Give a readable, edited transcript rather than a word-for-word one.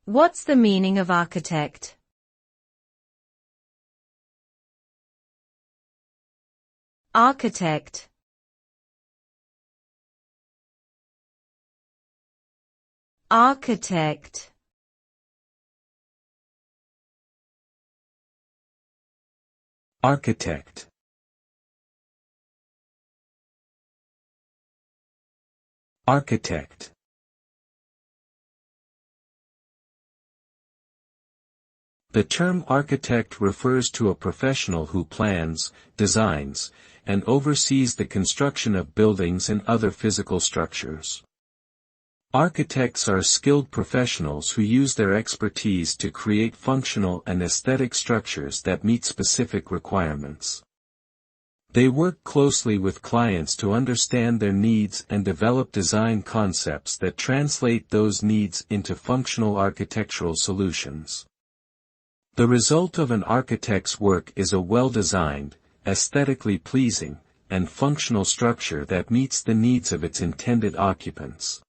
What's the meaning of architect? Architect. Architect. Architect. Architect. The term architect refers to a professional who plans, designs, and oversees the construction of buildings and other physical structures. Architects are skilled professionals who use their expertise to create functional and aesthetic structures that meet specific requirements. They work closely with clients to understand their needs and develop design concepts that translate those needs into functional architectural solutions. The result of an architect's work is a well-designed, aesthetically pleasing, and functional structure that meets the needs of its intended occupants.